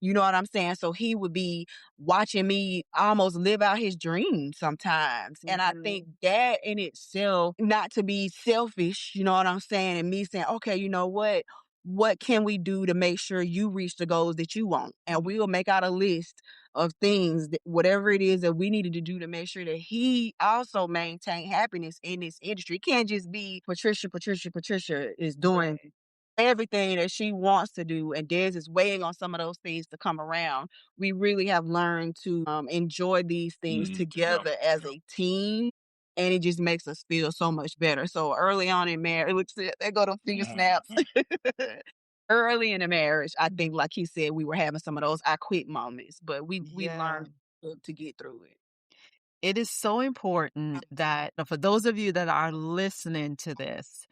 You know what I'm saying? So he would be watching me almost live out his dreams sometimes. And I think that in itself, not to be selfish, you know what I'm saying? And me saying, okay, you know what? What can we do to make sure you reach the goals that you want? And we'll make out a list of things, whatever it is that we needed to do to make sure that he also maintain happiness in this industry. It can't just be Patricia is doing Right. everything that she wants to do, and Des is waiting on some of those things to come around. We really have learned to enjoy these things Yeah. together as a team, and it just makes us feel so much better. So early on in marriage, which they go to finger snaps. Early in the marriage, I think, like he said, we were having some of those I quit moments, but we Yeah. learned to get through it. It is so important that for those of you that are listening to this,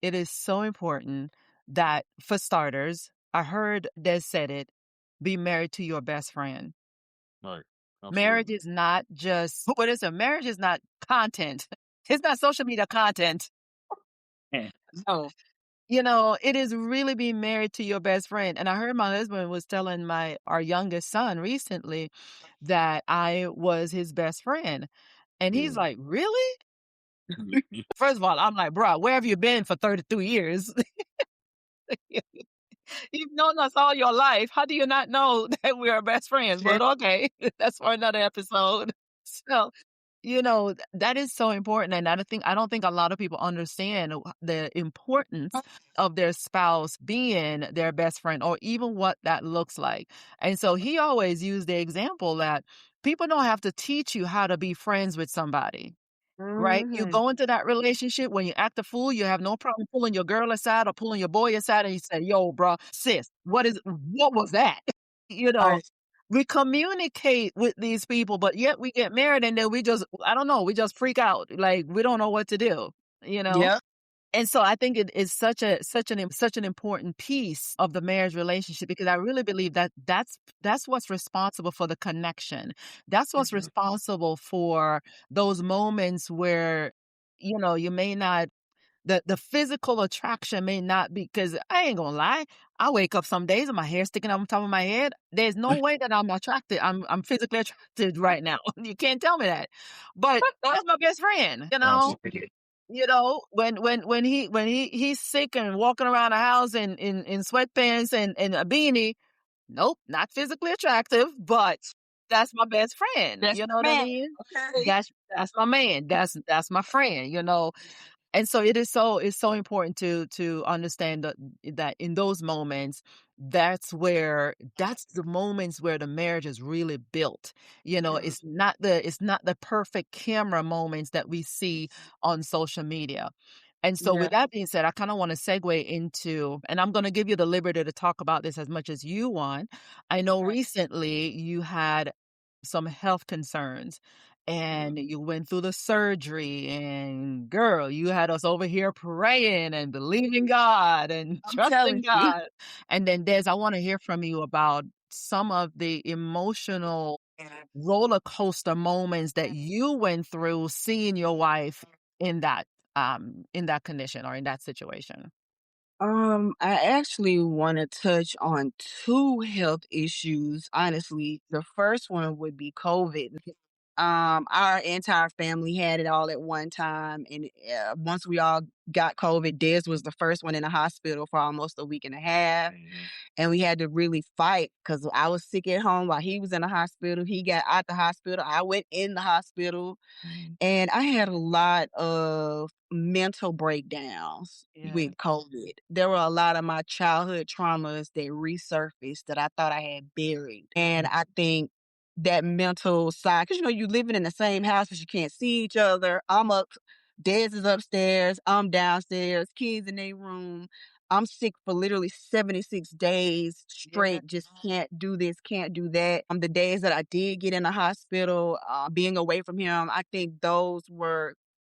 it is so important that, for starters, I heard Des said it, be married to your best friend. Right. Marriage Absolutely. is not just, what is it? Marriage is not content. It's not social media content. Oh, It is really being married to your best friend. And I heard my husband was telling our youngest son recently that I was his best friend. And he's Mm. like, really? Yeah. First of all, I'm like, bro, where have you been for 32 years? You've known us all your life. How do you not know that we are best friends? yeah. But okay, that's for another episode. So, that is so important. And I don't think a lot of people understand the importance of their spouse being their best friend or even what that looks like. And so he always used the example that people don't have to teach you how to be friends with somebody. Right? You Mhm. go into that relationship when you act a fool, you have no problem pulling your girl aside or pulling your boy aside and you say, yo, bro, sis, what was that? You know, Right. we communicate with these people, but yet we get married and then I don't know, we just freak out. Like we don't know what to do, you know? Yep. And so I think it is such an important piece of the marriage relationship because I really believe that that's what's responsible for the connection. That's what's Mhm. responsible for those moments where you may not the physical attraction may not be, because I ain't gonna lie, I wake up some days and my hair sticking out on top of my head. There's no way that I'm attracted. I'm physically attracted right now. You can't tell me that. But that's my best friend, you know. You know, when he's sick and walking around the house in sweatpants and a beanie, nope, not physically attractive, but that's my best friend. That's You know my what I man. mean? Okay. That's my man. That's my friend, you know. And so it's so important to understand that in those moments, that's the moments where the marriage is really built. You know, it's not the perfect camera moments that we see on social media. And so with Yeah. that being said, I kind of want to segue into, and I'm going to give you the liberty to talk about this as much as you want. I know Okay. recently you had some health concerns and you went through the surgery, and girl, you had us over here praying and believing God and I'm trusting telling you. God. And then Des, I want to hear from you about some of the emotional roller coaster moments that you went through seeing your wife in that condition or in that situation. I actually want to touch on two health issues. Honestly, the first one would be COVID. Our entire family had it all at one time, and once we all got COVID, Dez was the first one in the hospital for almost a week and a half, and we had to really fight because I was sick at home while he was in the hospital. He got out the hospital. I went in the hospital. And I had a lot of mental breakdowns Yeah. with COVID. There were a lot of my childhood traumas that resurfaced that I thought I had buried. And I think that mental side, because you living in the same house, but you can't see each other. I'm up, Dez is upstairs, I'm downstairs, kids in their room. I'm sick for literally 76 days straight, just can't do this, can't do that. The days that I did get in the hospital, being away from him, I think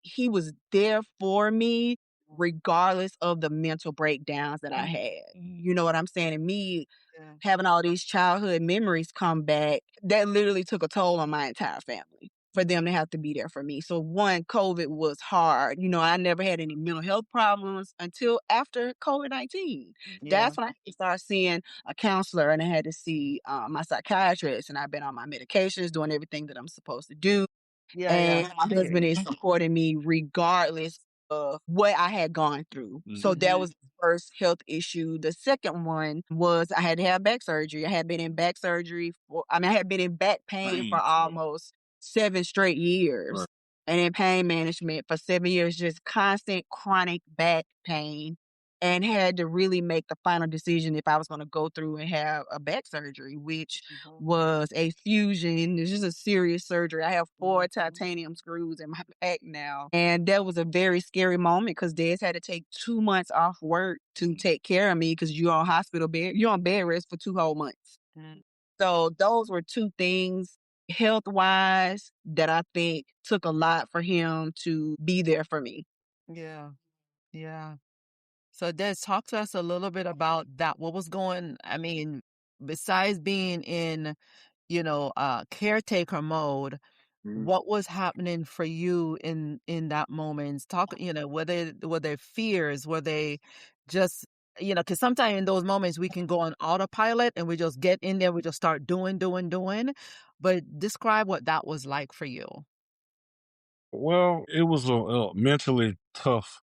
he was there for me regardless of the mental breakdowns that I had. You know what I'm saying? And me Yeah. having all these childhood memories come back, that literally took a toll on my entire family for them to have to be there for me. So one, COVID was hard. I never had any mental health problems until after COVID-19. Yeah. That's when I started seeing a counselor and I had to see my psychiatrist, and I've been on my medications, doing everything that I'm supposed to do. Yeah. And my husband is supporting me regardless of what I had gone through. So that was the first health issue. The second one was I had to have back surgery. I had been in back surgery I had been in back pain for almost 7 straight years. Right. And in pain management for 7 years, just constant chronic back pain. And had to really make the final decision if I was going to go through and have a back surgery, which was a fusion. It's just a serious surgery. I have 4 titanium screws in my back now. And that was a very scary moment because Des had to take 2 months off work to take care of me because you're on bed rest for 2 whole months. So those were 2 things health wise that I think took a lot for him to be there for me. Yeah. Yeah. So Des, talk to us a little bit about that. What was I mean, besides being in, caretaker mode, what was happening for you in that moment? Talk, were there fears? Were they just, because sometimes in those moments we can go on autopilot and we just get in there, we just start doing, doing, doing. But describe what that was like for you. Well, it was a mentally tough.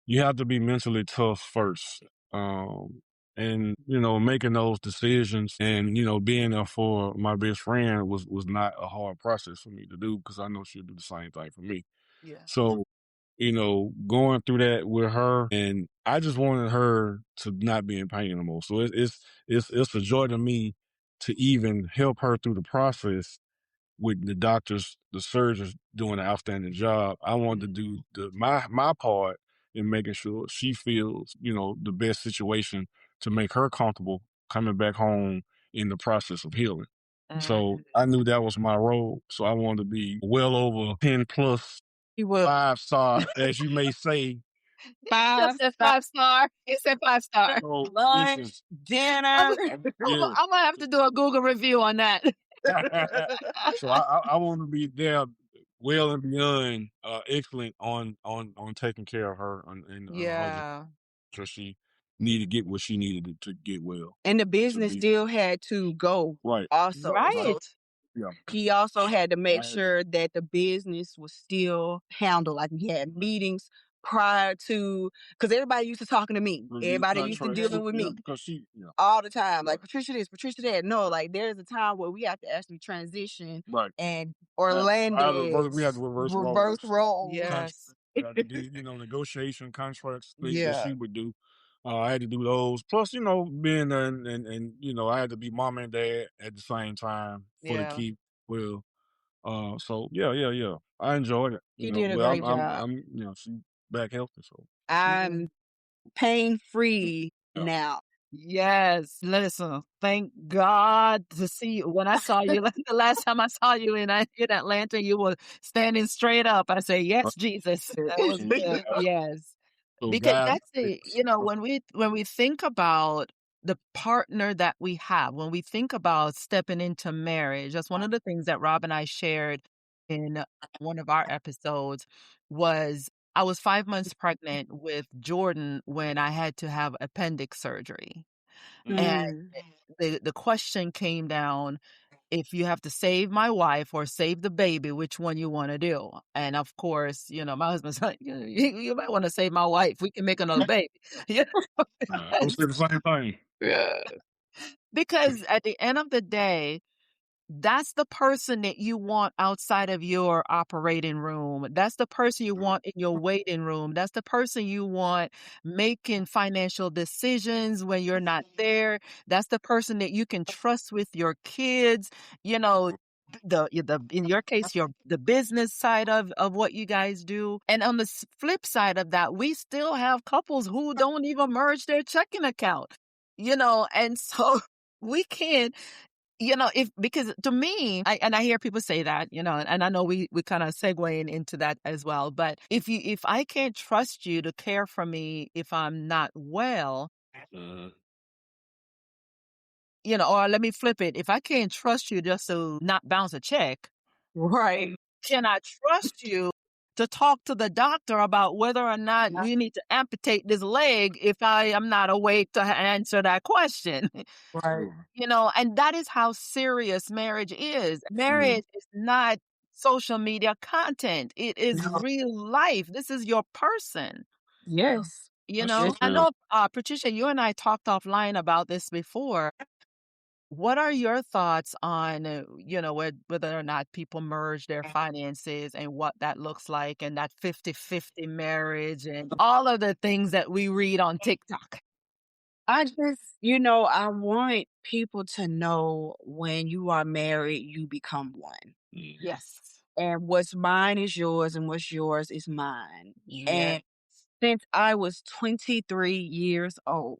You have to be mentally tough first. And making those decisions and being there for my best friend was not a hard process for me to do because I know she'll do the same thing for me. Yeah. So going through that with her, and I just wanted her to not be in pain anymore. So it's a joy to me to even help her through the process with the doctors, the surgeons doing an outstanding job. I wanted to do my part in making sure she feels, the best situation to make her comfortable coming back home in the process of healing. So I knew that was my role. So I wanted to be well over 10 plus He was 5-star, as you may say. Just 5 said star 5-star. It said 5-star. So lunch, dinner. yeah. I'm gonna have to do a Google review on that. So I want to be there well and beyond excellent on taking care of her and her husband. Yeah. So she needed to get what she needed to get well. And the To business be still had to go right. also. Right. So Yeah. he also had to make I had sure that the business was still handled. Like we had meetings prior to, because everybody used to talking to me. review Everybody used to contracts. dealing with Yeah, me because she yeah. all the time. Like Right. Patricia this, Patricia that. No, like there's a time where we have to actually transition, Right. and We had Orlando's to reverse reverse roles. roles. Yes. We had to do, negotiation contracts that Yeah. she would do. I had to do those. Plus, being there and I had to be mom and dad at the same time for the Yeah. key. Well, so yeah. I enjoyed it. He did a But great job. I'm she back healthy. So I'm pain free yeah. now. Yes, listen, thank God to see you. When I saw you, like the last time I saw you in Atlanta, you were standing straight up. I say, yes, Jesus. That was good. Yes. So Because God, that's it, when we think about the partner that we have, when we think about stepping into marriage, that's one of the things that Rob and I shared in one of our episodes was I was 5 months pregnant with Jordan when I had to have appendix surgery. And Mm. the question came down, if you have to save my wife or save the baby, which one you want to do? And of course, my husband's like, you might want to save my wife. We can make another baby. You know? I was saying the same thing. Yeah. Because at the end of the day, that's the person that you want outside of your operating room. That's the person you want in your waiting room. That's the person you want making financial decisions when you're not there. That's the person that you can trust with your kids. You know, the in your case, the business side of what you guys do. And on the flip side of that, we still have couples who don't even merge their checking account. And so we can't if because to me, I hear people say that, and I know we kind of segueing into that as well. But if I can't trust you to care for me if I'm not well, or let me flip it, if I can't trust you just to not bounce a check, Right. can I trust you to talk to the doctor about whether or not we need to amputate this leg if I am not awake to answer that question? Right. And that is how serious marriage is. Marriage is not social media content. It is No. real life. This is your person. Yes. That's Yes. I true. know, Patricia, you and I talked offline about this before. What are your thoughts on, whether or not people merge their finances and what that looks like and that 50-50 marriage and all of the things that we read on TikTok? I just, I want people to know when you are married, you become one. Yes. And what's mine is yours, and what's yours is mine. Yes. And since I was 23 years old,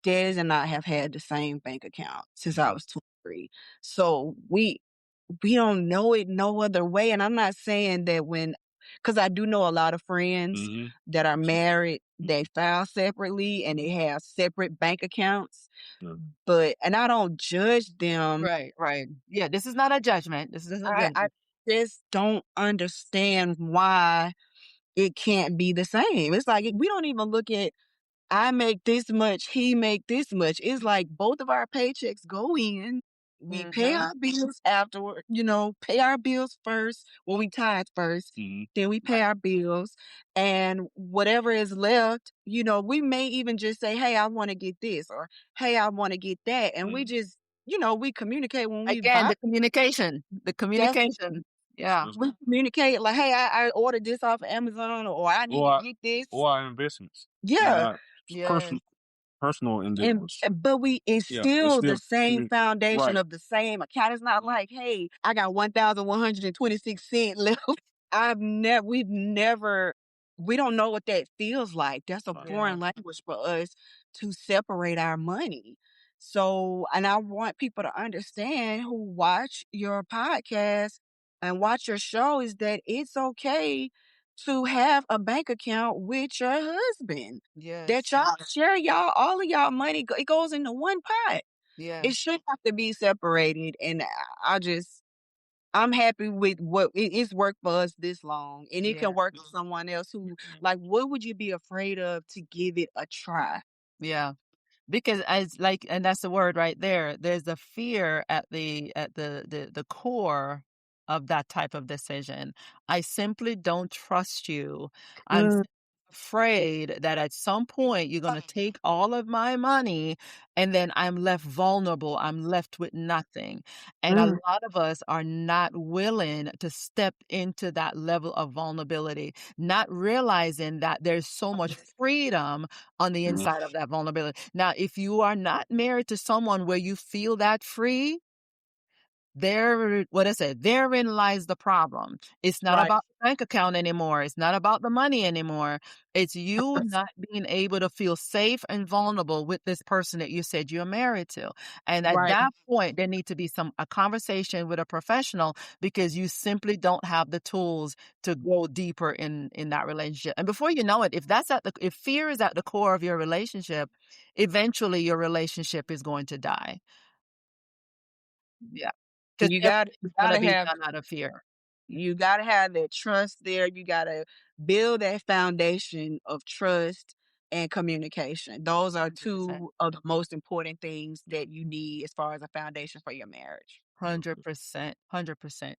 Dez and I have had the same bank account since I was 23. So we don't know it no other way. And I'm not saying that because I do know a lot of friends that are married, they file separately and they have separate bank accounts. And I don't judge them. Right. Yeah, this is not a judgment. This isn't a I judgment. just don't understand why it can't be the same. It's like we don't even look at I make this much, he make this much. It's like both of our paychecks go in. We pay our bills afterward, pay our bills first. Well, we tithe first, then we pay our bills. And whatever is left, we may even just say, hey, I want to get this, or hey, I want to get that. And we just, we communicate when we Again, buy. the communication. The communication. Yeah. We communicate like, hey, I ordered this off of Amazon, or I need to get this. Or our investments. Yeah. Yes. Personal endeavors. But it's still the same foundation right. of the same account. It's not like, hey, I got 1,126 cents left. We don't know what that feels like. That's a foreign language for us to separate our money. So, and I want people to understand who watch your podcast and watch your show is that it's okay to have a bank account with your husband. Yes. That y'all share all of y'all money. It goes into one pot. Yeah. It should have to be separated. And I just, I'm happy with what it's worked for us this long, and it Yeah. can work for someone else who like, what would you be afraid of to give it a try? Yeah. Because as like, and that's the word right there. There's a fear at the core of that type of decision. I simply don't trust you. I'm Mm, afraid that at some point you're going to take all of my money and then I'm left vulnerable. I'm left with nothing. And a mm, lot of us are not willing to step into that level of vulnerability, not realizing that there's so much freedom on the Mhm. inside of that vulnerability. Now, if you are not married to someone where you feel that free, there, what I said, therein lies the problem. It's not right, about the bank account anymore. It's not about the money anymore. It's you not being able to feel safe and vulnerable with this person that you said you're married to. And at right. that point, there needs to be a conversation with a professional because you simply don't have the tools to go deeper in that relationship. And before you know it, if fear is at the core of your relationship, eventually your relationship is going to die. Yeah. 'Cause You got you everything's gonna gotta be have done out of fear. you gotta have that trust there. You gotta build that foundation of trust and communication. Those are 100%. two of the most important things that you need as far as a foundation for your marriage. 100%. 100%.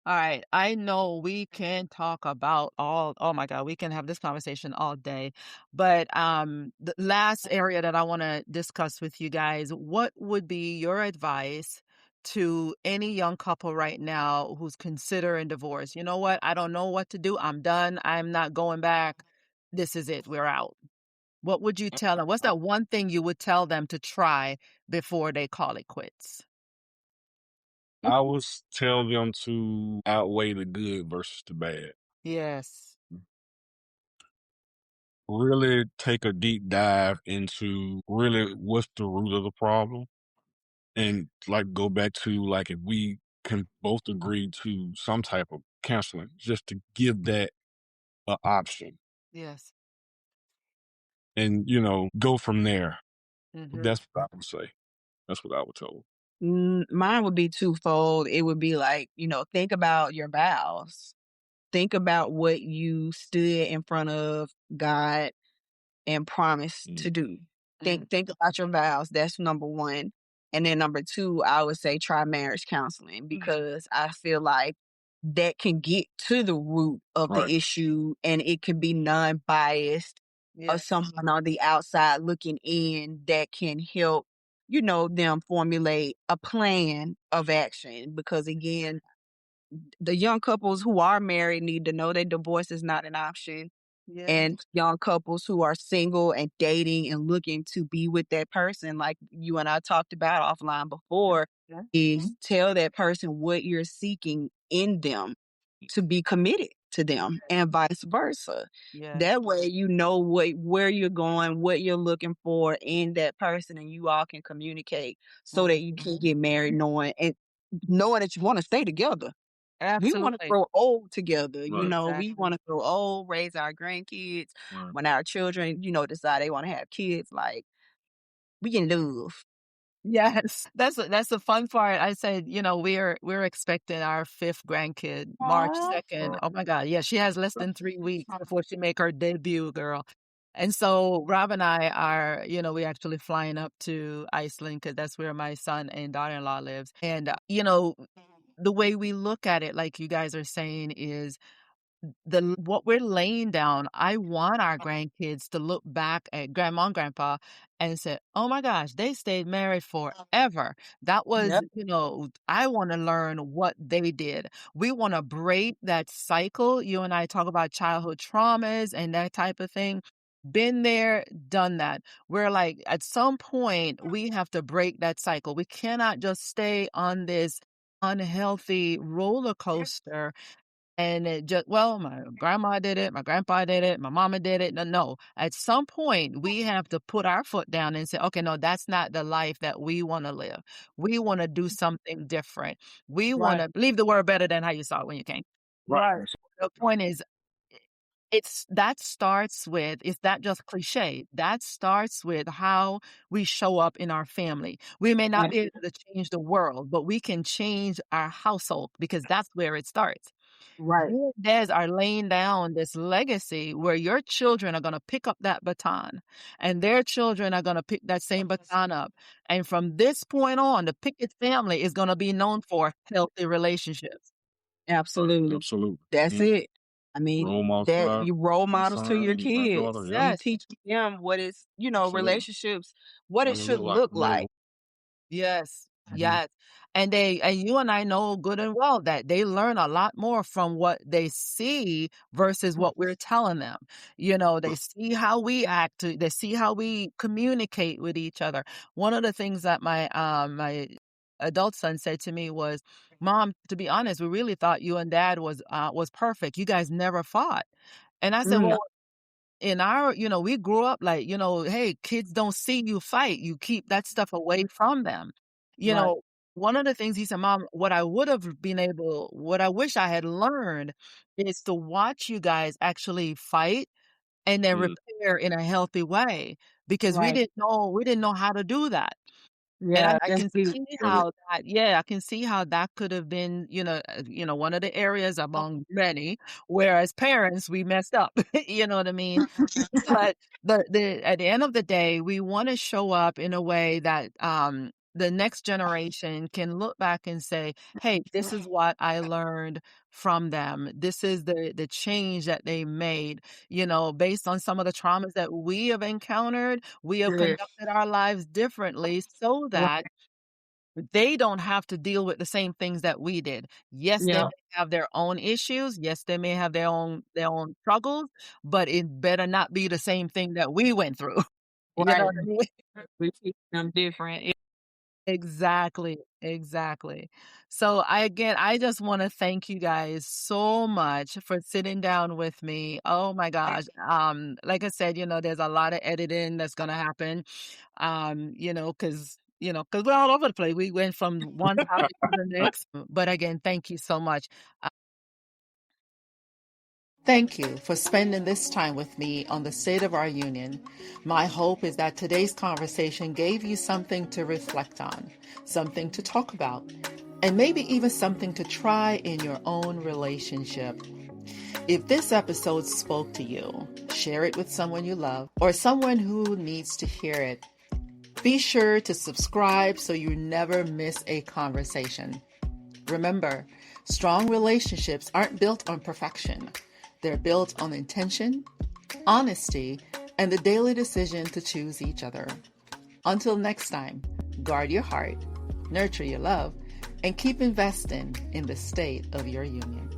All right. I know we can talk about oh my God, we can have this conversation all day. But the last area that I want to discuss with you guys, what would be your advice to any young couple right now who's considering divorce? You know what? I don't know what to do. I'm done. I'm not going back. This is it. We're out. What would you tell them? What's that one thing you would tell them to try before they call it quits? I would tell them to outweigh the good versus the bad. Yes. Really take a deep dive into really what's the root of the problem, and like go back to like if we can both agree to some type of counseling, just to give that an option, Yes. and go from there. Mhm. That's what I would say. That's what I would tell them. Mine would be twofold. It would be like, think about your vows. Think about what you stood in front of God and promised to Mm. do. Mhm. Think about your vows. That's number one. And then number two, I would say try marriage counseling because I feel like that can get to the root of Right. the issue and it can be non-biased or Yeah. someone on the outside looking in that can help, them formulate a plan of action. Because again, the young couples who are married need to know that divorce is not an option, Yeah. and young couples who are single and dating and looking to be with that person, like you and I talked about offline before, Yeah. is tell that person what you're seeking in them to be committed to them and vice versa. Yes. That way you know where you're going, what you're looking for in that person, and you all can communicate so that you can get married knowing that you want to stay together. We wanna Absolutely. grow old together, Right. we Exactly. wanna grow old, raise our grandkids. Right. When our children, decide they wanna have kids, like, we in love. Yes. That's the fun part. I said, we're expecting our fifth grandkid March Aw. 2nd. Oh my God. Yeah, she has less than 3 weeks before she make her debut, girl. And so Rob and I are, we actually flying up to Iceland because that's where my son and daughter-in-law lives. And, the way we look at it, like you guys are saying, is what we're laying down. I want our grandkids to look back at grandma and grandpa and say, "Oh my gosh, they stayed married forever." That was, Yep. I want to learn what they did. We want to break that cycle. You and I talk about childhood traumas and that type of thing. Been there, done that. We're like, at some point, we have to break that cycle. We cannot just stay on this unhealthy roller coaster and it just, well, my grandma did it, my grandpa did it, my mama did it. No, no. At some point, we have to put our foot down and say, okay, no, that's not the life that we want to live. We want to do something different. We want Right. to leave the world better than how you saw it when you came. Right. Right. That's The point is, that starts with, it's not just cliche. That starts with how we show up in our family. We may not Right. be able to change the world, but we can change our household because that's where it starts. Right. You and Des are laying down this legacy where your children are going to pick up that baton and their children are going to pick that same baton up. And from this point on, the Pickett family is going to be known for healthy relationships. Absolutely. Absolutely. That's it. I mean, Role models that to you role our models to your son, my kids. daughter. Yep. You Yes. teach them what is, Absolutely. relationships, what it What it should look like look for me. like. Yes. Mhm. Yes. And you and I know good and well that they learn a lot more from what they see versus what we're telling them. They see how we act, they see how we communicate with each other. One of the things that my adult son said to me was, "Mom, to be honest, we really thought you and Dad was perfect. You guys never fought." And I said, No. "Well, in our, we grew up like, hey, kids don't see you fight. You keep that stuff away from them. You Right. know, one of the things he said, Mom, what I wish I had learned is to watch you guys actually fight and then Mm, repair in a healthy way because we Right. didn't know how to do that. And Yeah, I that's can big. see really. I can see how that could have been, one of the areas among many, where as parents we messed up. You know what I mean? But at the end of the day, we want to show up in a way that the next generation can look back and say, "Hey, this is what I learned from them. This is the change that they made." Based on some of the traumas that we have encountered, we have Yeah. conducted our lives differently so Right. that they don't have to deal with the same things that we did. Yes, they Yeah. may have their own issues. Yes, they may have their own struggles, but it better not be the same thing that we went through. You know Right. what I mean? We teach them different. Exactly, exactly. So I just want to thank you guys so much for sitting down with me. Oh my gosh. Like I said, there's a lot of editing that's gonna happen. Because we're all over the place. We went from one topic to the next. But again, thank you so much. Thank you for spending this time with me on the state of our union. My hope is that today's conversation gave you something to reflect on, something to talk about, and maybe even something to try in your own relationship. If this episode spoke to you, share it with someone you love or someone who needs to hear it. Be sure to subscribe so you never miss a conversation. Remember, strong relationships aren't built on perfection. They're built on intention, honesty, and the daily decision to choose each other. Until next time, guard your heart, nurture your love, and keep investing in the state of your union.